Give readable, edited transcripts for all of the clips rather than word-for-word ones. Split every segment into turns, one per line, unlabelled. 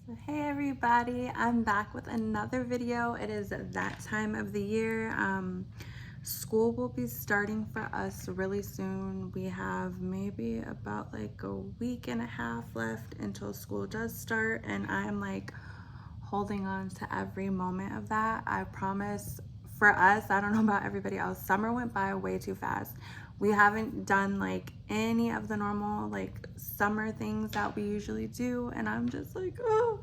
So hey everybody, I'm back with another video. It is that time of the year. School will be starting for us really soon. We have maybe about like a week and a half left until school does start, and I'm like holding on to every moment of that. I promise for us, I don't know about everybody else, summer went by way too fast. We haven't done like any of the normal like summer things that we usually do, and I'm just like, oh.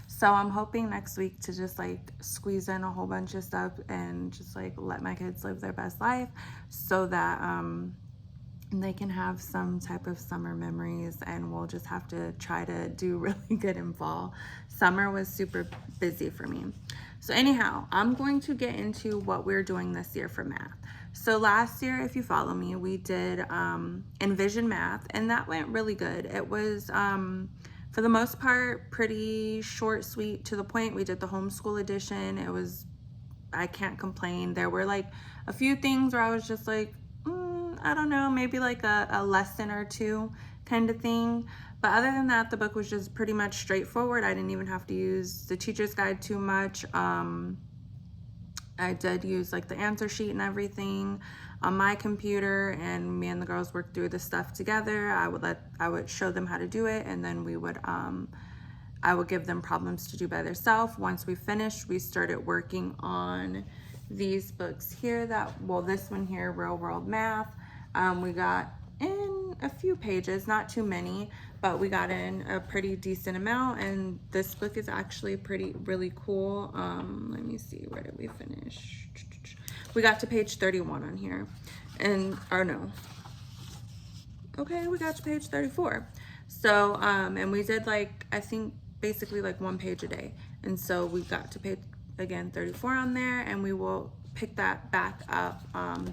So I'm hoping next week to just like squeeze in a whole bunch of stuff and just like let my kids live their best life so that they can have some type of summer memories, and we'll just have to try to do really good in fall. Summer was super busy for me. So anyhow, I'm going to get into what we're doing this year for math. So last year, if you follow me, we did Envision Math, and that went really good. It was for the most part pretty short, sweet, to the point. We did the homeschool edition. It was, I can't complain. There were like a few things where I was just like, I don't know, maybe like a lesson or two kind of thing. But other than that, the book was just pretty much straightforward. I didn't even have to use the teacher's guide too much. I did use like the answer sheet and everything on my computer, and me and the girls worked through the stuff together. I would show them how to do it, and then I would give them problems to do by themselves. Once we finished, we started working on these books here this one here, Real World Math. We got in a few pages, not too many, but we got in a pretty decent amount, and this book is actually really cool. Let me see, where did we finish? We got to page 31 on here, or no. Okay, we got to page 34. So, and we did like, I think basically like one page a day. And so we got to page, again, 34 on there, and we will pick that back up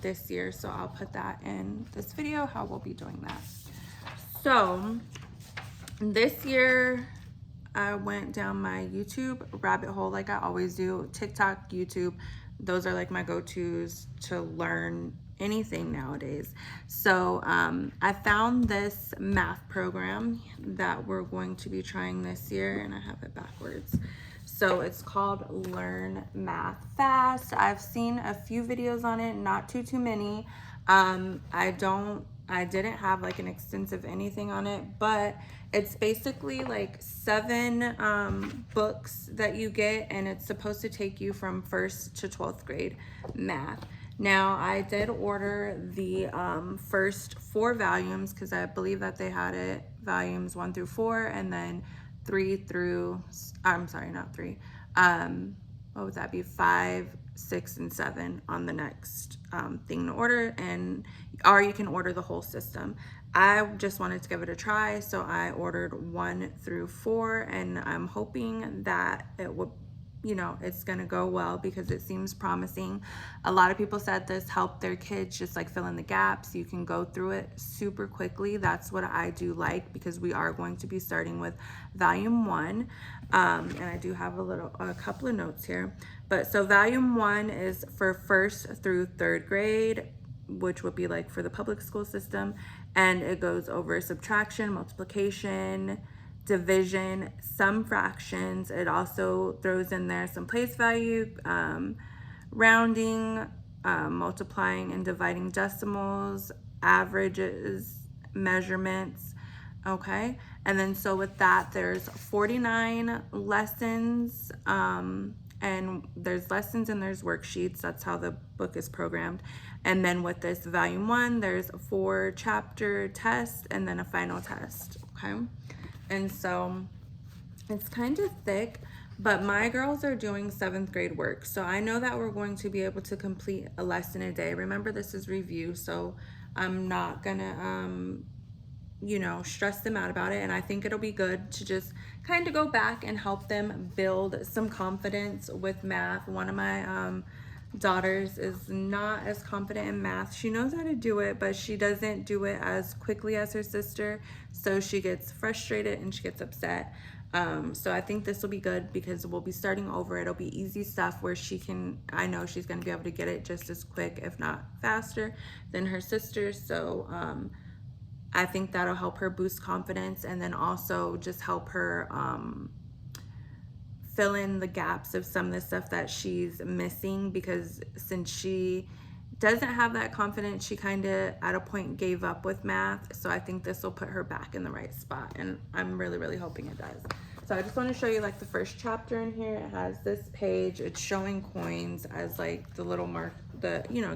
this year. So I'll put that in this video, how we'll be doing that. So this year, I went down my YouTube rabbit hole like I always do. TikTok, YouTube, those are like my go-tos to learn anything nowadays. So I found this math program that we're going to be trying this year, and I have it backwards. So it's called Learn Math Fast. I've seen a few videos on it, not too many. I didn't have like an extensive anything on it, but it's basically like 7 books that you get, and it's supposed to take you from 1st to 12th grade math. Now, I did order the first 4 volumes because I believe that they had it volumes 1 through 4, and then 3 through, I'm sorry, not 3. What would that be? 5, 6, and 7 on the next thing to order, or you can order the whole system. I just wanted to give it a try, so I ordered 1 through 4, and I'm hoping that it would, it's gonna go well because it seems promising. A lot of people said this helped their kids just like fill in the gaps. You can go through it super quickly. That's what I do like, because we are going to be starting with volume 1. And I do have a couple of notes here. But so volume 1 is for 1st through 3rd grade, which would be like for the public school system. And it goes over subtraction, multiplication, division, some fractions. It also throws in there some place value, rounding, multiplying and dividing decimals, averages, measurements. Okay, and then so with that, there's 49 lessons, and there's lessons and there's worksheets. That's how the book is programmed. And then with this volume 1, there's 4 chapter tests and then a final test. Okay, and so it's kind of thick, but my girls are doing 7th grade work, so I know that we're going to be able to complete a lesson a day. Remember, this is review, so I'm not gonna stress them out about it. And I think it'll be good to just kind of go back and help them build some confidence with math. One of my daughters is not as confident in math. She knows how to do it, but she doesn't do it as quickly as her sister, so she gets frustrated and she gets upset. So I think this will be good because we'll be starting over. It'll be easy stuff where I know she's going to be able to get it just as quick, if not faster, than her sister. So I think that'll help her boost confidence, and then also just help her fill in the gaps of some of the stuff that she's missing, because since she doesn't have that confidence, she kind of at a point gave up with math. So I think this will put her back in the right spot, and I'm really, really hoping it does. So I just want to show you like the first chapter in here. It has this page. It's showing coins as like the little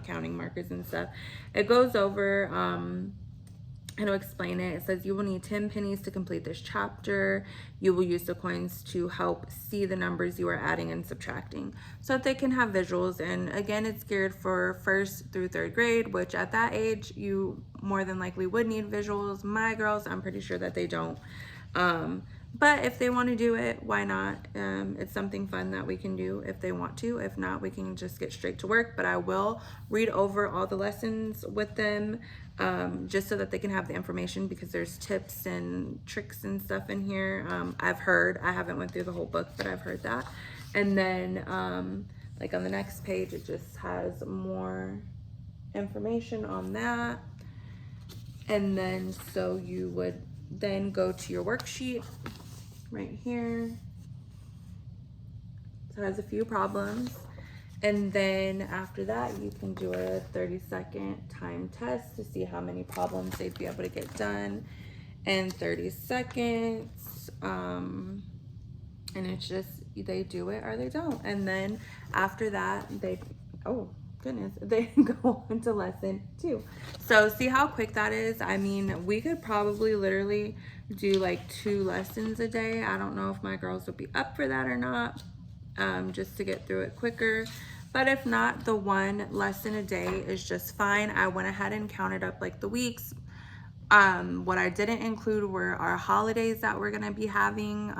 counting markers and stuff. It goes over and I'll explain it. It says you will need 10 pennies to complete this chapter. You will use the coins to help see the numbers you are adding and subtracting so that they can have visuals. And again, it's geared for 1st through 3rd grade, which at that age, you more than likely would need visuals. My girls, I'm pretty sure that they don't. But if they want to do it, why not? It's something fun that we can do if they want to. If not, we can just get straight to work. But I will read over all the lessons with them just so that they can have the information, because there's tips and tricks and stuff in here. I've heard, I haven't went through the whole book, but I've heard that. And then like on the next page, it just has more information on that. And then so you would then go to your worksheet right here. So it has a few problems. And then after that, you can do a 30-second time test to see how many problems they'd be able to get done in 30 seconds. And it's just, they do it or they don't. And then after that, they go on to lesson 2. So see how quick that is? I mean, we could probably literally do like 2 lessons a day. I don't know if my girls would be up for that or not, just to get through it quicker. But if not, the 1 lesson a day is just fine. I went ahead and counted up like the weeks. What I didn't include were our holidays that we're gonna be having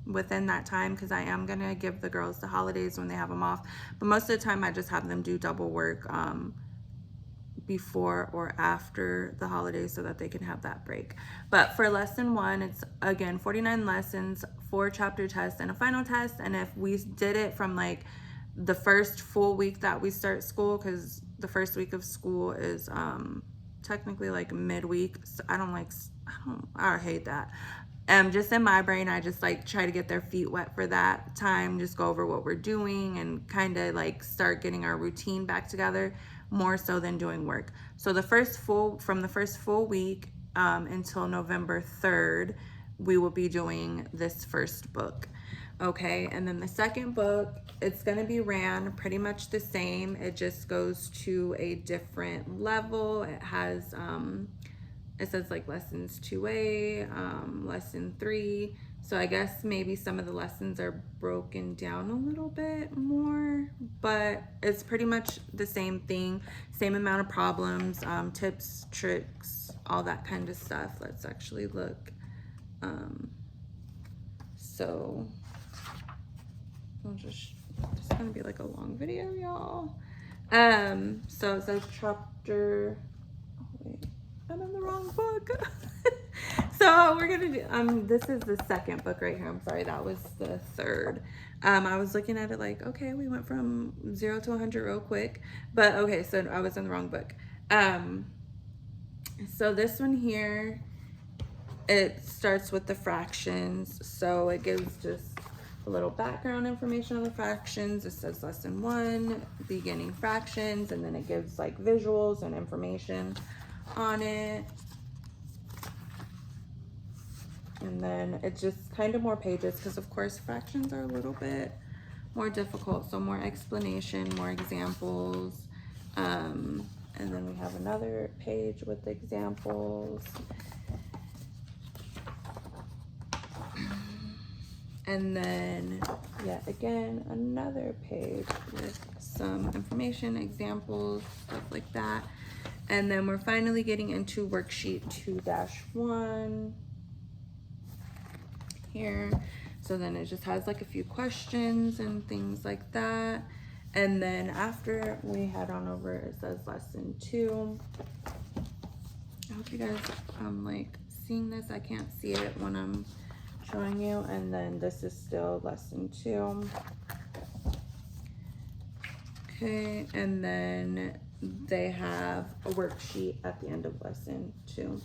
within that time, because I am gonna give the girls the holidays when they have them off. But most of the time I just have them do double work before or after the holidays so that they can have that break. But for lesson 1, it's again 49 lessons, 4 chapter tests, and a final test. And if we did it from like the first full week that we start school, because the first week of school is technically like midweek, so I hate that. Just in my brain, I just like try to get their feet wet for that time, just go over what we're doing and kind of like start getting our routine back together, more so than doing work. So from the first full week until November 3rd, we will be doing this first book. Okay, and then the second book, it's going to be ran pretty much the same. It just goes to a different level. It has, it says like lessons 2A, lesson 3. So I guess maybe some of the lessons are broken down a little bit more, but it's pretty much the same thing, same amount of problems, tips, tricks, all that kind of stuff. Let's actually look. So it's gonna be like a long video, y'all. So it says chapter, oh wait, I'm in the wrong book. So we're gonna do, this is the second book right here. I'm sorry, that was the 3rd. I was looking at it like, okay, we went from 0 to 100 real quick, but okay, so I was in the wrong book. So this one here, it starts with the fractions. So it gives just a little background information on the fractions. It says lesson 1, beginning fractions, and then it gives like visuals and information on it. And then it's just kind of more pages, because of course fractions are a little bit more difficult, so more explanation, more examples. And then we have another page with examples. And then, yet again, another page with some information, examples, stuff like that. And then we're finally getting into worksheet 2-1 here. So then it just has like a few questions and things like that. And then after we head on over, it says lesson 2. I hope you guys like seeing this. I can't see it when I'm showing you. And then this is still lesson 2. Okay, and then they have a worksheet at the end of lesson 2.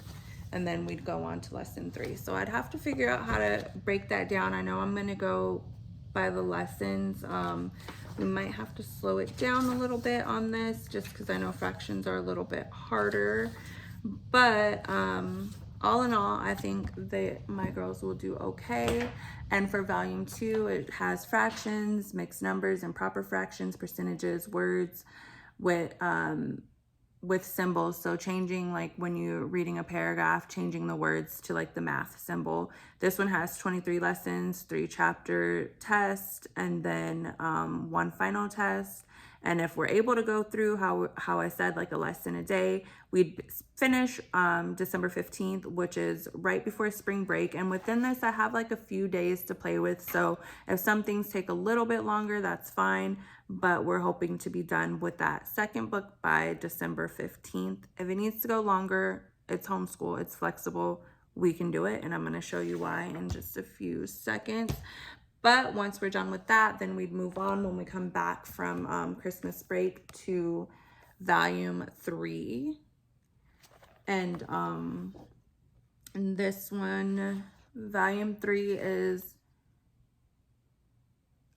And then we'd go on to lesson 3. So I'd have to figure out how to break that down. I know I'm gonna go by the lessons. We might have to slow it down a little bit on this just because I know fractions are a little bit harder. But all in all, I think that my girls will do okay. And for volume 2, it has fractions, mixed numbers, improper fractions, percentages, words with symbols. So changing, like when you're reading a paragraph, changing the words to like the math symbol. This one has 23 lessons, 3 chapter tests, and then 1 final test. And if we're able to go through how I said, like a lesson a day, we'd finish December 15th, which is right before spring break. And within this, I have like a few days to play with. So if some things take a little bit longer, that's fine. But we're hoping to be done with that second book by December 15th. If it needs to go longer, it's homeschool, it's flexible, we can do it. And I'm gonna show you why in just a few seconds. But once we're done with that, then we'd move on when we come back from Christmas break to volume 3. And this one, volume 3 is,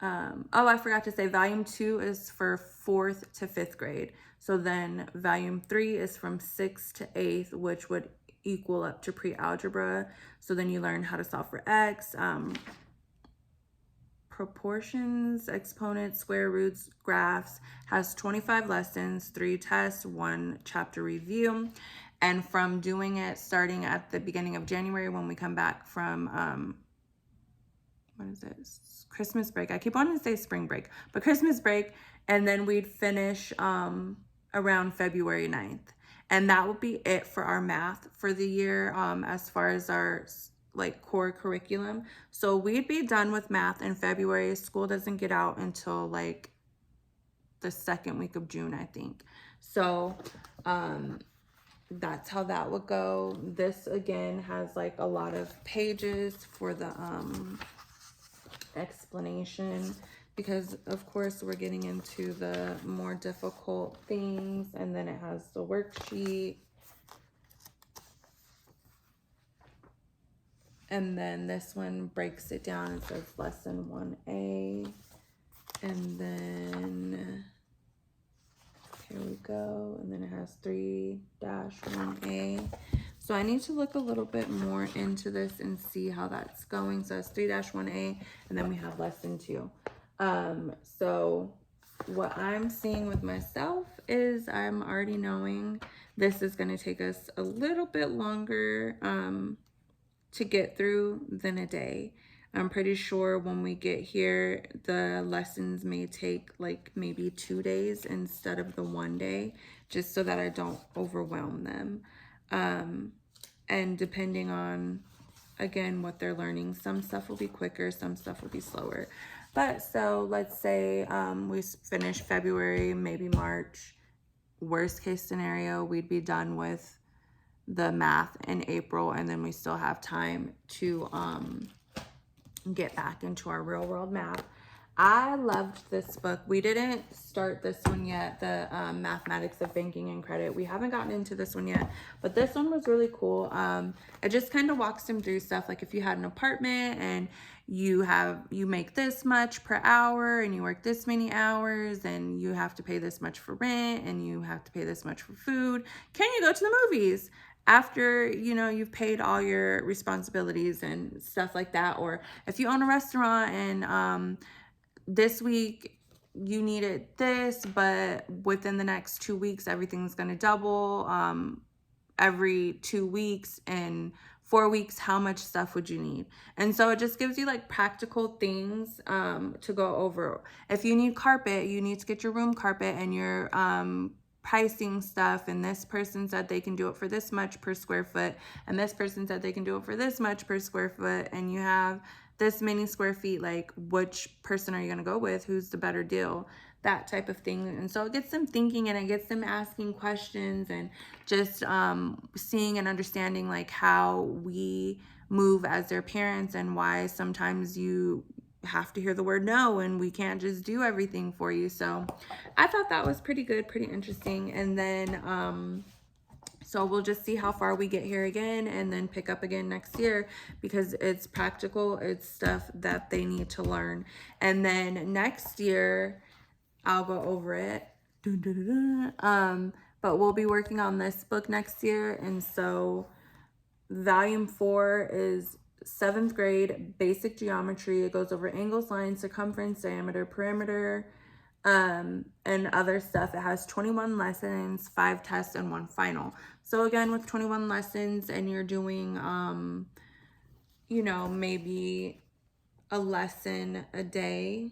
oh, I forgot to say, volume 2 is for 4th to 5th grade. So then volume 3 is from 6th to 8th, which would equal up to pre-algebra. So then you learn how to solve for x, proportions, exponents, square roots, graphs. Has 25 lessons, 3 tests, 1 chapter review. And from doing it starting at the beginning of January when we come back from what is it, Christmas break, I keep wanting to say spring break, but Christmas break, and then we'd finish around February 9th. And that will be it for our math for the year, as far as our like core curriculum. So we'd be done with math in February. School doesn't get out until like the second week of June, I think. So that's how that would go. This again has like a lot of pages for the explanation, because of course we're getting into the more difficult things. And then it has the worksheet. And then this one breaks it down. It says lesson 1A. And then here we go. And then it has 3-1A. So I need to look a little bit more into this and see how that's going. So it's 3-1A, and then we have lesson 2. So what I'm seeing with myself is I'm already knowing this is going to take us a little bit longer to get through than a day. I'm pretty sure when we get here, the lessons may take like maybe 2 days instead of the 1 day, just so that I don't overwhelm them. And depending on, again, what they're learning, some stuff will be quicker, some stuff will be slower. But so let's say we finish February, maybe March. Worst case scenario, we'd be done with the math in April, and then we still have time to get back into our real world math. I loved this book. We didn't start this one yet, the Mathematics of Banking and Credit. We haven't gotten into this one yet, but this one was really cool. It just kind of walks them through stuff like if you had an apartment and you make this much per hour and you work this many hours and you have to pay this much for rent and you have to pay this much for food, can you go to the movies after, you know, you've paid all your responsibilities and stuff like that? Or if you own a restaurant and this week you needed this, but within the next 2 weeks everything's going to double. Every 2 weeks and 4 weeks, how much stuff would you need? And so it just gives you like practical things to go over. If you need carpet, you need to get your room carpet, and you're pricing stuff, and this person said they can do it for this much per square foot, and this person said they can do it for this much per square foot, and you have this many square feet, like which person are you going to go with? Who's the better deal? That type of thing. And so it gets them thinking, and it gets them asking questions, and just seeing and understanding like how we move as their parents, and why sometimes you have to hear the word no and we can't just do everything for you. So I thought that was pretty good, pretty interesting. And then So we'll just see how far we get here again and then pick up again next year, because it's practical. It's stuff that they need to learn. And then next year, I'll go over it. But we'll be working on this book next year. And so volume 4 is 7th grade basic geometry. It goes over angles, lines, circumference, diameter, perimeter, and other stuff. It has 21 lessons, 5 tests, and 1 final. So again, with 21 lessons and you're doing, you know, maybe a lesson a day,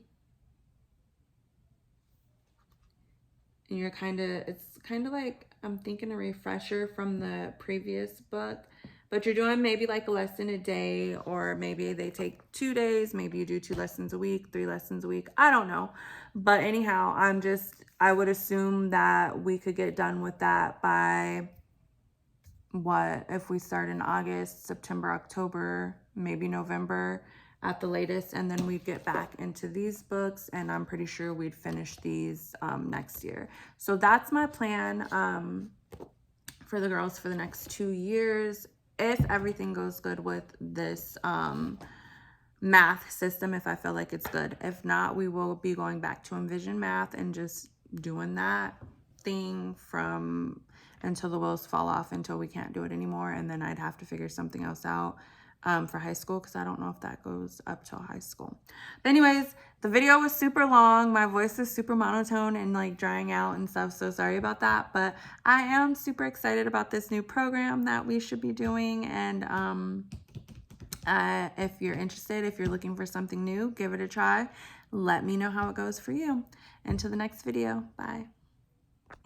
and you're it's kind of like, I'm thinking a refresher from the previous book, but you're doing maybe like a lesson a day, or maybe they take 2 days, maybe you do 2 lessons a week, 3 lessons a week, I don't know. But anyhow, I would assume that we could get done with that by, what, if we start in August, September, October, maybe November at the latest, and then we'd get back into these books, and I'm pretty sure we'd finish these next year. So that's my plan for the girls for the next 2 years, if everything goes good with this math system, if I feel like it's good. If not, we will be going back to Envision Math and just doing that thing from until the wheels fall off, until we can't do it anymore, and then I'd have to figure something else out for high school, because I don't know if that goes up till high school. But anyways, the video was super long. My voice is super monotone and like drying out and stuff, so sorry about that. But I am super excited about this new program that we should be doing, and if you're interested, if you're looking for something new, give it a try. Let me know how it goes for you. Until the next video, bye.